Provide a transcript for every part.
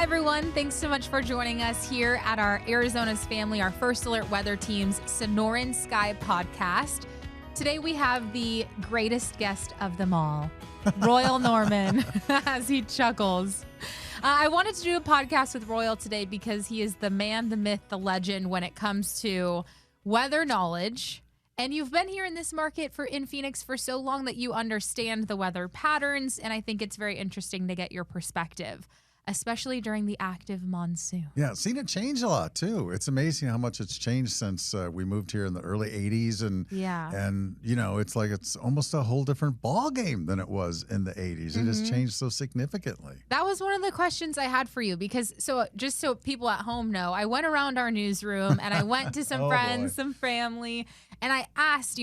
everyone. Thanks so much for joining us here at our Arizona's Family, our First Alert Weather Team's Sonoran Sky podcast. Today we have the greatest guest of them all, Royal Norman, as he chuckles. I wanted to do a podcast with Royal today because he is the man, the myth, the legend when it comes to weather knowledge. And you've been here in this market in Phoenix for so long that you understand the weather patterns, and I think it's very interesting to get your perspective, especially during the active monsoon. Yeah, seen it change a lot too. It's amazing how much it's changed since we moved here in the early 80s. And you know, it's like it's almost a whole different ball game than it was in the 80s. It has changed so significantly. That was one of the questions I had for you because just so people at home know, I went around our newsroom and I went to some friends, some family, and I asked,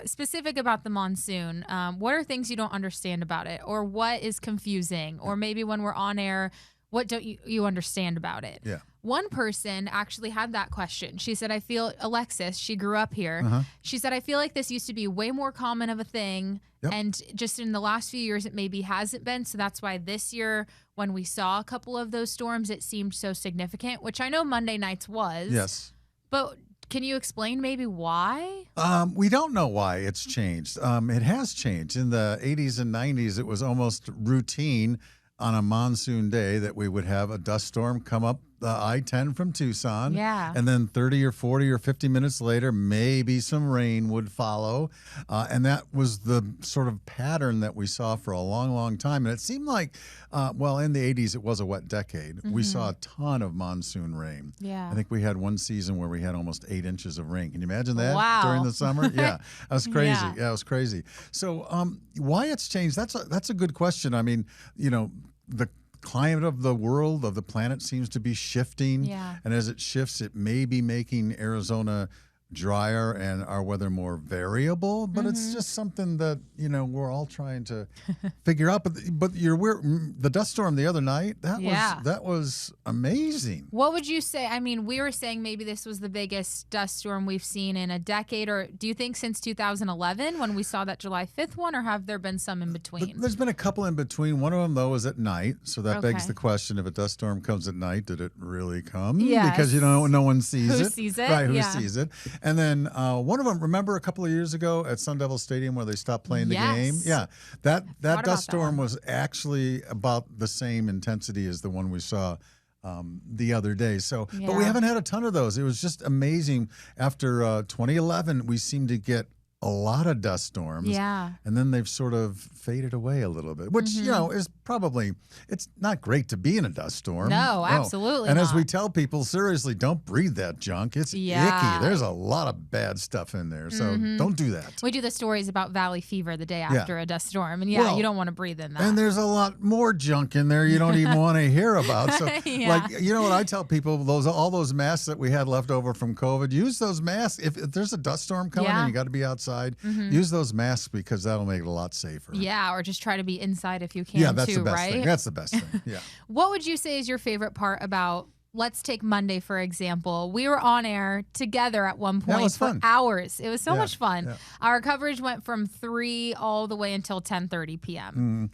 specific about the monsoon, what are things you don't understand about it, or what is confusing, or maybe when we're on air, what don't you understand about it? Yeah. One person actually had that question. She said, Alexis, she grew up here. She said, I feel like this used to be way more common of a thing. Yep. And just in the last few years, it maybe hasn't been. So that's why this year, when we saw a couple of those storms, it seemed so significant, which I know Monday nights was. Yes. But can you explain maybe why? We don't know why it's changed. It has changed. In the 80s and 90s, it was almost routine on a monsoon day that we would have a dust storm come up the I-10 from Tucson. Yeah. And then 30 or 40 or 50 minutes later, maybe some rain would follow. And that was the sort of pattern that we saw for a long, long time. And it seemed like, in the 80s, it was a wet decade. We saw a ton of monsoon rain. Yeah. I think we had one season where we had almost 8 inches of rain. Can you imagine that? Wow. During the summer? Yeah. That was crazy. Yeah. It was crazy. So why it's changed, that's a good question. I mean, the climate of the world, of the planet, seems to be shifting. Yeah. And as it shifts, it may be making Arizona drier and our weather more variable, but it's just something that, we're all trying to figure out. But the dust storm the other night, that was amazing. What would you say? I mean, we were saying maybe this was the biggest dust storm we've seen in a decade, or do you think since 2011 when we saw that July 5th one, or have there been some in between? There's been a couple in between. One of them, though, is at night. So that begs the question, if a dust storm comes at night, did it really come? Yes. Because, no one sees it. Who sees it? Right, who sees it? And then one of them, remember a couple of years ago at Sun Devil Stadium where they stopped playing the game? Yeah, that dust storm was actually about the same intensity as the one we saw the other day. So, but we haven't had a ton of those. It was just amazing. After 2011, we seemed to get a lot of dust storms. Yeah. And then they've sort of faded away a little bit, which, is probably, it's not great to be in a dust storm. No, absolutely And not. as we tell people, seriously, don't breathe that junk. It's icky. There's a lot of bad stuff in there. So don't do that. We do the stories about valley fever the day after a dust storm. And you don't want to breathe in that. And there's a lot more junk in there you don't even want to hear about. So like, what I tell people, all those masks that we had left over from COVID, use those masks. If there's a dust storm coming and you got to be outside, use those masks because that'll make it a lot safer. Yeah, or just try to be inside if you can, yeah, that's too, the best right? thing. That's the best thing, yeah. What would you say is your favorite part about, let's take Monday, for example. We were on air together at one point for hours. It was so much fun. Yeah. Our coverage went from 3 all the way until 10:30 p.m.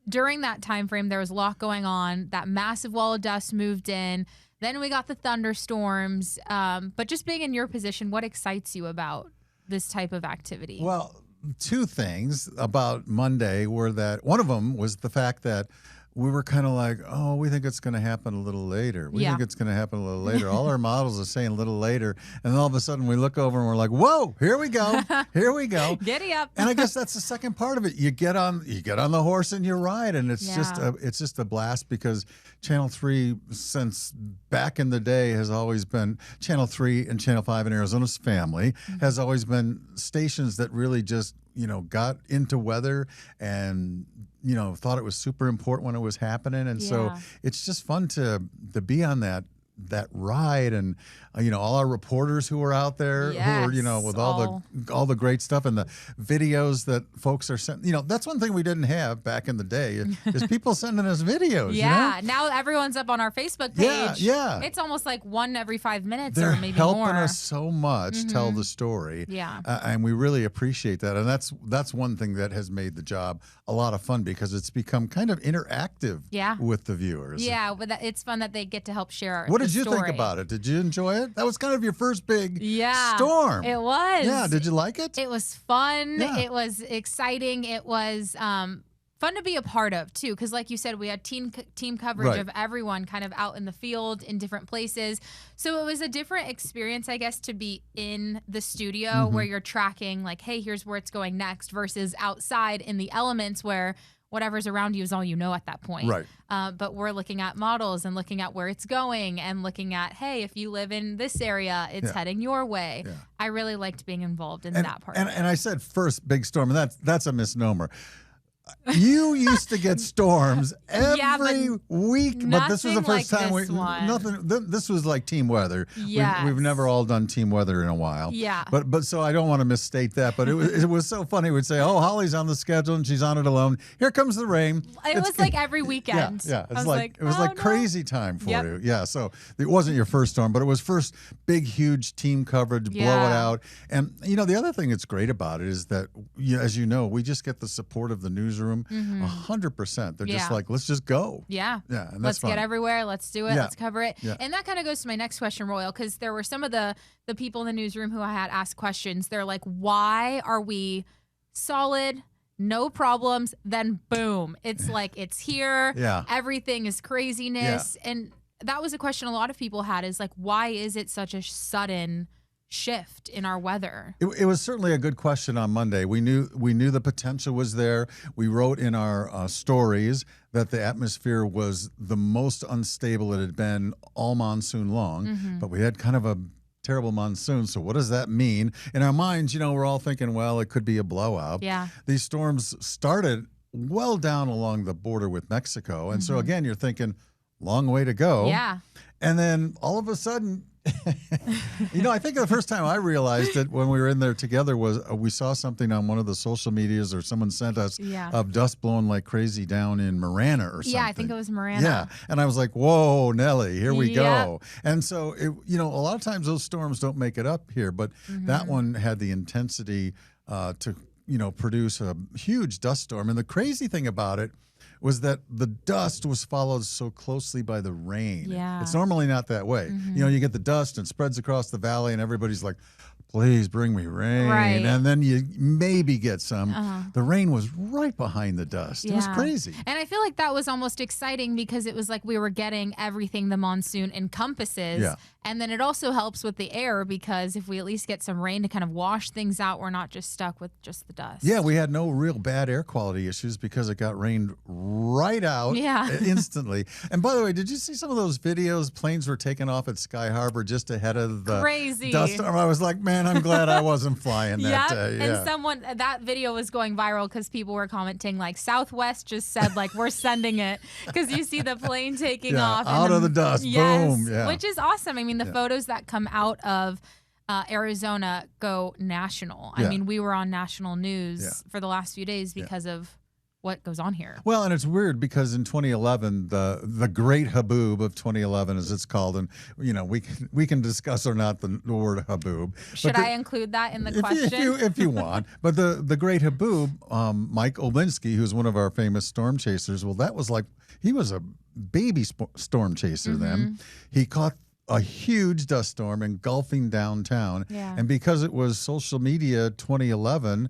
During that time frame, there was a lot going on. That massive wall of dust moved in. Then we got the thunderstorms. But just being in your position, what excites you about this type of activity? Well, 2 things about Monday were that one of them was the fact that we were kind of like, oh, we think it's going to happen a little later. We think it's going to happen a little later. All our models are saying a little later. And then all of a sudden we look over and we're like, whoa, here we go. Here we go. Giddy up. And I guess that's the second part of it. You get on the horse and you ride. And it's just a blast because Channel 3, since back in the day, has always been Channel 3 and Channel 5 in Arizona's Family, has always been stations that really just, got into weather and thought it was super important when it was happening. And so it's just fun to be on that that ride, and all our reporters who were out there, who were with all the great stuff and the videos that folks are sending. That's one thing we didn't have back in the day is people sending us videos. Yeah, now everyone's up on our Facebook page. Yeah. It's almost like one every 5 minutes They're or maybe more. helping us so much tell the story. Yeah. And we really appreciate that. And that's one thing that has made the job a lot of fun because it's become kind of interactive with the viewers. Yeah, but it's fun that they get to help share What did you story. think about it? Did you enjoy it? That was kind of your first big storm. It was. Yeah, did you like it? It was fun. Yeah. It was exciting. It was fun to be a part of, too, because like you said, we had team coverage of everyone kind of out in the field in different places. So it was a different experience, I guess, to be in the studio where you're tracking, like, hey, here's where it's going next, versus outside in the elements where whatever's around you is all you know at that point. Right. But we're looking at models and looking at where it's going and looking at, hey, if you live in this area, it's heading your way. Yeah. I really liked being involved in that part. And I said first big storm, and that's a misnomer. You used to get storms every week, but this was the first time this was like team weather. Yes. We've never all done team weather in a while. Yeah. But so I don't want to misstate that, but it was so funny. We'd say, "Oh, Holly's on the schedule and she's on it alone. Here comes the rain." It was like every weekend. Yeah. It was like crazy time for you. Yeah. So it wasn't your first storm, but it was first big, huge team coverage, blow it out. And the other thing that's great about it is that, as you know, we just get the support of the newsroom. 100%. They're just like, let's just go. Yeah. And that's let's fun. get everywhere. Let's do it. Let's cover it. Yeah. And that kind of goes to my next question, Royal, because there were some of the people in the newsroom who I had asked questions. They're like, why are we solid? No problems. Then boom. It's like, it's here. Yeah. Everything is craziness. Yeah. And that was a question a lot of people had, is like, why is it such a sudden shift in our weather? It was certainly a good question on Monday. We knew the potential was there. We wrote in our stories that the atmosphere was the most unstable it had been all monsoon long, but we had kind of a terrible monsoon. So what does that mean? In our minds, we're all thinking, well, it could be a blowout. Yeah. These storms started well down along the border with Mexico. And so again, you're thinking, long way to go. Yeah. And then all of a sudden, I think the first time I realized it when we were in there together was we saw something on one of the social medias, or someone sent us of dust blowing like crazy down in Marana or something. Yeah, I think it was Marana. Yeah, and I was like, whoa, Nelly, here we go. And so, a lot of times those storms don't make it up here, but that one had the intensity to, produce a huge dust storm. And the crazy thing about it was that the dust was followed so closely by the rain. Yeah. It's normally not that way. You get the dust and spreads across the valley and everybody's like, please bring me rain. Right. And then you maybe get some. The rain was right behind the dust. It was crazy. And I feel like that was almost exciting because it was like we were getting everything the monsoon encompasses. Yeah. And then it also helps with the air, because if we at least get some rain to kind of wash things out, we're not just stuck with just the dust. Yeah, we had no real bad air quality issues because it got rained right out instantly. And by the way, did you see some of those videos? Planes were taking off at Sky Harbor just ahead of the dust storm. I was like, man, I'm glad I wasn't flying that day. Yeah. And that video was going viral because people were commenting like, Southwest just said like, we're sending it, because you see the plane taking off. Out of the dust. Boom. Yeah. Which is awesome. I mean, the photos that come out of Arizona go national. I mean, we were on national news for the last few days because of what goes on here. Well, and it's weird because in 2011, the great Haboob of 2011, as it's called, and we can discuss or not the word Haboob. Should I include that in the question? If you want. But the great Haboob, Mike Olbinski, who's one of our famous storm chasers, well, that was like, he was a baby storm chaser then. He caught a huge dust storm engulfing downtown. Yeah. And because it was social media 2011,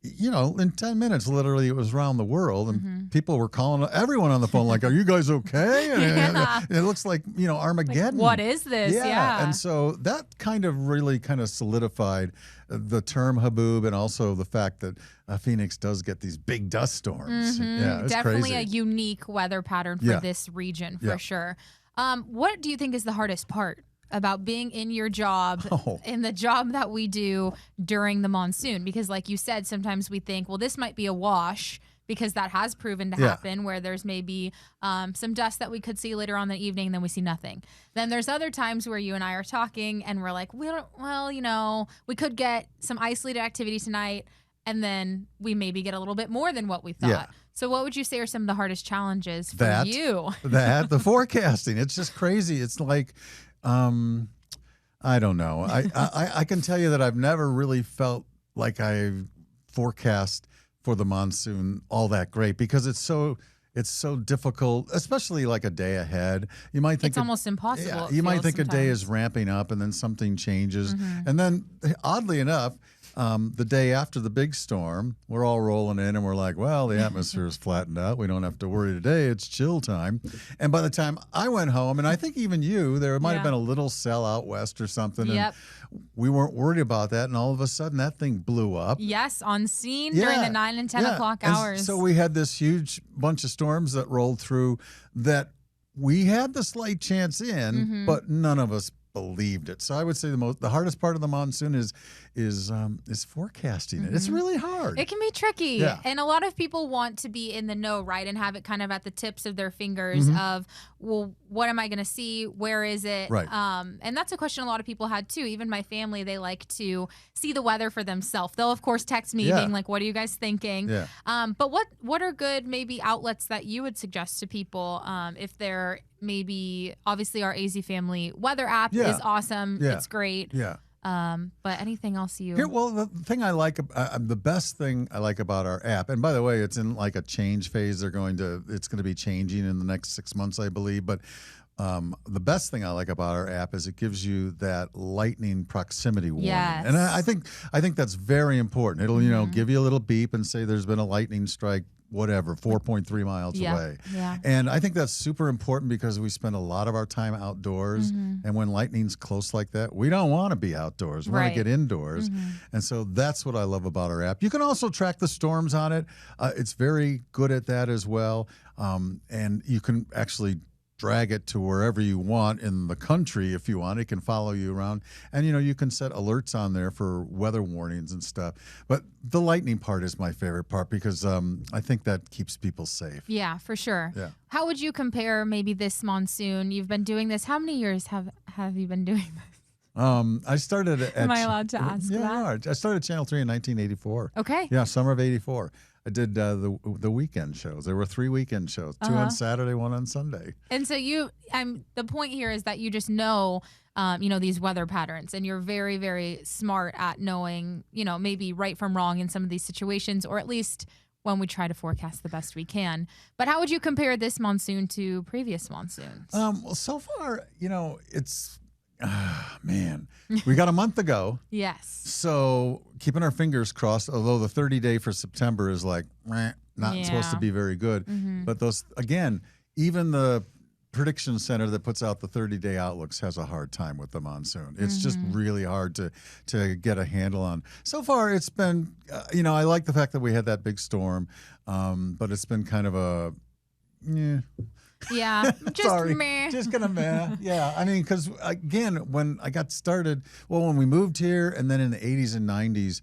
in 10 minutes, literally, it was around the world, and people were calling everyone on the phone, like, are you guys okay? And it looks like, Armageddon. Like, what is this? Yeah. And so that really solidified the term Haboob, and also the fact that Phoenix does get these big dust storms. Yeah, it's definitely crazy. A unique weather pattern for this region, for sure. What do you think is the hardest part about being in your job, in the job that we do during the monsoon? Because like you said, sometimes we think, well, this might be a wash because that has proven to happen where there's maybe some dust that we could see later on in the evening, then we see nothing. Then there's other times where you and I are talking and we're like, we could get some isolated activity tonight, and then we maybe get a little bit more than what we thought. Yeah. So what would you say are some of the hardest challenges for you? The forecasting. It's just crazy. It's like, I don't know. I can tell you that I've never really felt like I forecast for the monsoon all that great, because it's so difficult, especially like a day ahead. You might think it's almost impossible. Yeah, you might think sometimes a day is ramping up and then something changes. And then oddly enough, the day after the big storm, we're all rolling in and we're like, well, the atmosphere is flattened out. We don't have to worry today. It's chill time. And by the time I went home, and I think even you, there might have been a little cell out west or something. Yep. And we weren't worried about that. And all of a sudden that thing blew up. Yes, on scene during the 9 and 10 o'clock hours. And so we had this huge bunch of storms that rolled through that we had the slight chance in, but none of us believed it. So I would say the hardest part of the monsoon is forecasting it. It's really hard. It can be tricky. Yeah. And a lot of people want to be in the know, right? And have it kind of at the tips of their fingers of, well, what am I going to see? Where is it? Right. And that's a question a lot of people had too. Even my family, they like to see the weather for themselves. They'll of course text me being like, what are you guys thinking? Yeah. But what are good maybe outlets that you would suggest to people if they're maybe, obviously our AZ Family weather app is awesome. Yeah. It's great. Yeah. But anything else you? Well, the thing I like, the best thing I like about our app, and by the way, it's in like a change phase. It's going to be changing in the next 6 months, I believe. But the best thing I like about our app is it gives you that lightning proximity warning. Yes. And I think that's very important. It'll give you a little beep and say there's been a lightning strike, whatever, 4.3 miles away. Yeah. And I think that's super important because we spend a lot of our time outdoors. And when lightning's close like that, we don't want to be outdoors. We want to get indoors. And so that's what I love about our app. You can also track the storms on it. It's very good at that as well. And you can actually drag it to wherever you want in the country if you want. It can follow you around. And, you can set alerts on there for weather warnings and stuff. But the lightning part is my favorite part because I think that keeps people safe. Yeah, for sure. Yeah. How would you compare maybe this monsoon? You've been doing this. How many years have you been doing this? I started at... Am I allowed to ask that? Yeah, I started Channel 3 in 1984. Okay. Yeah, summer of 84. I did the weekend shows. There were 3 weekend shows, 2 on Saturday, 1 on Sunday. And so the point here is that you just know, these weather patterns, and you're very, very smart at knowing, maybe right from wrong in some of these situations, or at least when we try to forecast the best we can. But how would you compare this monsoon to previous monsoons? Well, so far, it's... man, we got a month ago. Yes. So keeping our fingers crossed, although the 30-day for September is like, not supposed to be very good. But those, again, even the prediction center that puts out the 30-day outlooks has a hard time with the monsoon. It's just really hard to get a handle on. So far, it's been, I like the fact that we had that big storm, but it's been kind of a, Yeah, just meh. Just kind of meh. Yeah, I mean, because again, when I got started, when we moved here, and then in the 80s and 90s,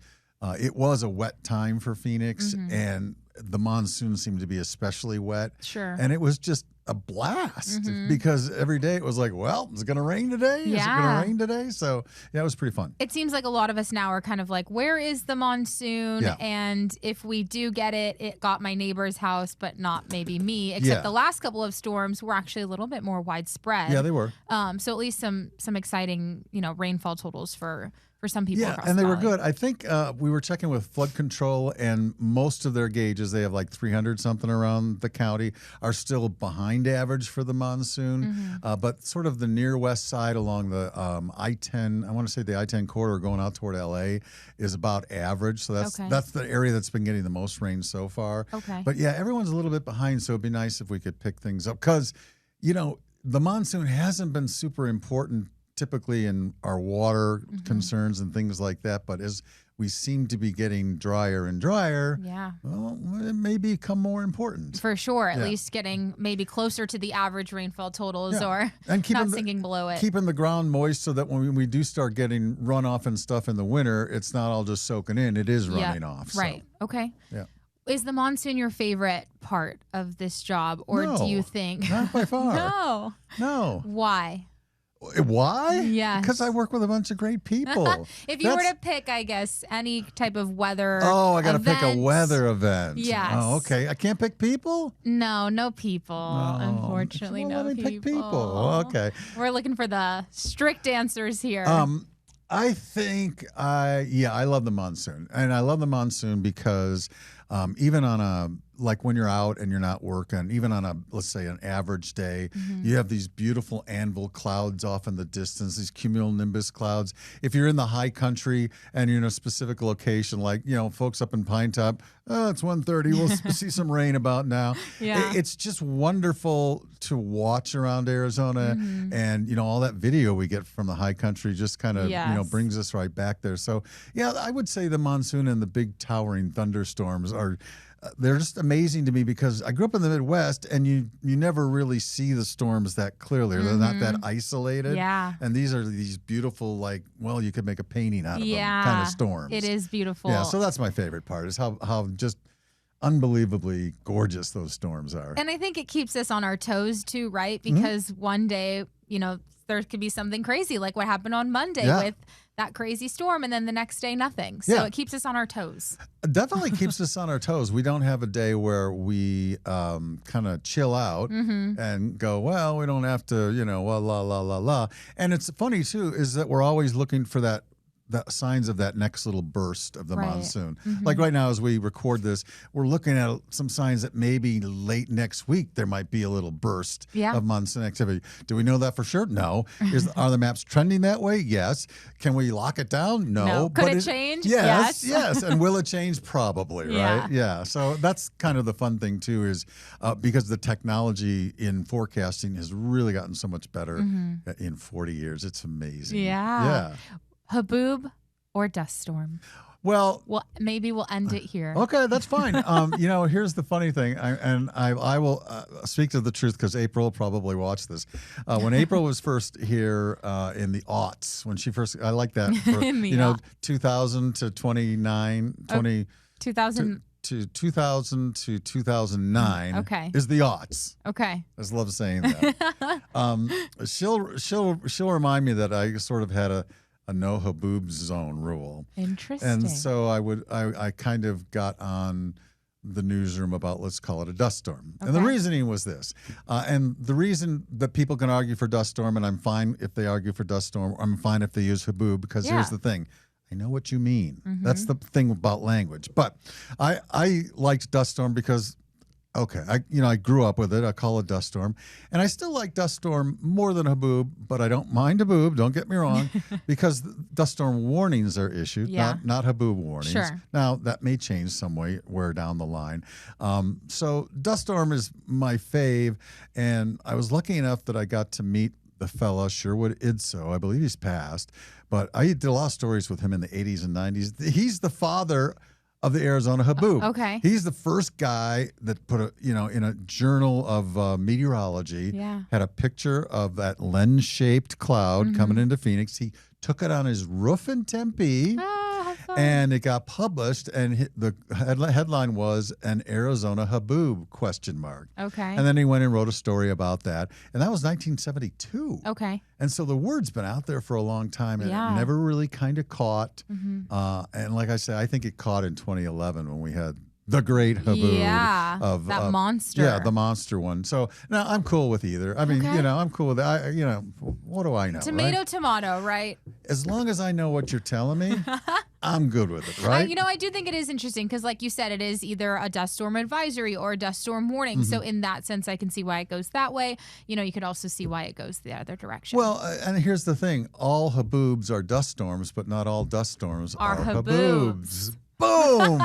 it was a wet time for Phoenix, and the monsoon seemed to be especially wet. Sure. And it was just a blast because every day it was like, well, is it going to rain today? Yeah. Is it going to rain today? So, yeah, it was pretty fun. It seems like a lot of us now are kind of like, where is the monsoon? Yeah. And if we do get it, it got my neighbor's house, but not maybe me. Except the last couple of storms were actually a little bit more widespread. Yeah, they were. So at least some exciting, rainfall totals for some people. Yeah, and they were good. I think we were checking with flood control, and most of their gauges, they have like 300 something around the county, are still behind average for the monsoon. But sort of the near west side along the I-10, I want to say the I-10 corridor going out toward LA is about average. So that's the area that's been getting the most rain so far. Okay. But yeah, everyone's a little bit behind, so it'd be nice if we could pick things up because, the monsoon hasn't been super important typically in our water concerns and things like that, but as we seem to be getting drier and drier, well, it may become more important. For sure, at least getting maybe closer to the average rainfall totals or and not sinking below it. Keeping the ground moist so that when we do start getting runoff and stuff in the winter, it's not all just soaking in, it is running off. Right, so. okay. Yeah. Is the monsoon your favorite part of this job, or do you think? Not by far. No. Why? Why? Yes. Because I work with a bunch of great people. If you were to pick, I guess, any type of weather I got to pick a weather event. Yes. Oh, okay. I can't pick people? No people. Unfortunately, no let me people. pick people. Okay. We're looking for the strict answers here. I think I love the monsoon. And I love the monsoon because even on like when you're out and you're not working, even on let's say an average day, you have these beautiful anvil clouds off in the distance, these cumulonimbus clouds. If you're in the high country and you're in a specific location, like, folks up in Pine Top, it's 1:30, we'll see some rain about now. Yeah. It's just wonderful to watch around Arizona, and, all that video we get from the high country just kind of, brings us right back there. So, yeah, I would say the monsoon and the big towering thunderstorms are they're just amazing to me because I grew up in the Midwest, and you never really see the storms that clearly. They're not that isolated. Yeah. And these are these beautiful, like, you could make a painting out of them kind of storms. It is beautiful. Yeah, so that's my favorite part is how just unbelievably gorgeous those storms are. And I think it keeps us on our toes too, right? Because one day, there could be something crazy like what happened on Monday with that crazy storm, and then the next day nothing. So it keeps us on our toes. Definitely keeps us on our toes. We don't have a day where we kind of chill out and go, well, we don't have to, la, la, la, la, la. And it's funny, too, is that we're always looking for the signs of that next little burst of the monsoon. Like right now, as we record this, we're looking at some signs that maybe late next week there might be a little burst of monsoon activity. Do we know that for sure? No. Are the maps trending that way? Yes. Can we lock it down? No. Could it change? Yes. And will it change? Probably, right? Yeah. So that's kind of the fun thing too, is because the technology in forecasting has really gotten so much better in 40 years. It's amazing. Yeah. Haboob or dust storm? Well, maybe we'll end it here. Okay, that's fine. Here's the funny thing, I will speak to the truth because April will probably watch this. When April was first here in the aughts, when she first, I like that, for, 2000 to 29, 2000 to 2000 to 2009 is the aughts. Okay. I just love saying that. She'll remind me that I sort of had a no haboobs zone rule. Interesting. And so I kind of got on the newsroom about, let's call it a dust storm. And the reasoning was this. And the reason that people can argue for dust storm, and I'm fine if they argue for dust storm, I'm fine if they use haboob, because here's the thing. I know what you mean. That's the thing about language. But I liked dust storm because I grew up with it. I call it dust storm. And I still like dust storm more than haboob, but I don't mind haboob, don't get me wrong, because dust storm warnings are issued, not haboob warnings. Sure. Now, that may change somewhere down the line. So dust storm is my fave, and I was lucky enough that I got to meet the fella, Sherwood Idso. I believe he's passed, but I did a lot of stories with him in the 80s and 90s. He's the father of the Arizona haboob. Okay. He's the first guy that put in a journal of meteorology, had a picture of that lens-shaped cloud coming into Phoenix. He took it on his roof in Tempe, and it got published, and the headline was an Arizona haboob ? Okay. And then he went and wrote a story about that, and that was 1972. Okay. And so the word's been out there for a long time, and it never really kind of caught. And like I said, I think it caught in 2011 when we had the great haboob of that monster. Yeah, the monster one. So now I'm cool with either. I mean, I'm cool with that. What do I know? Tomato, right? As long as I know what you're telling me, I'm good with it, right? I do think it is interesting because, like you said, it is either a dust storm advisory or a dust storm warning. So in that sense, I can see why it goes that way. You could also see why it goes the other direction. Well, and here's the thing. All haboobs are dust storms, but not all dust storms are haboobs. Boom!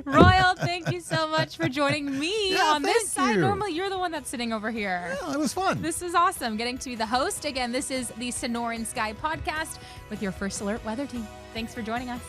Royal, thank you so much for joining me on this side. Normally, you're the one that's sitting over here. Yeah, it was fun. This is awesome, getting to be the host. Again, this is the Sonoran Sky podcast with your First Alert weather team. Thanks for joining us.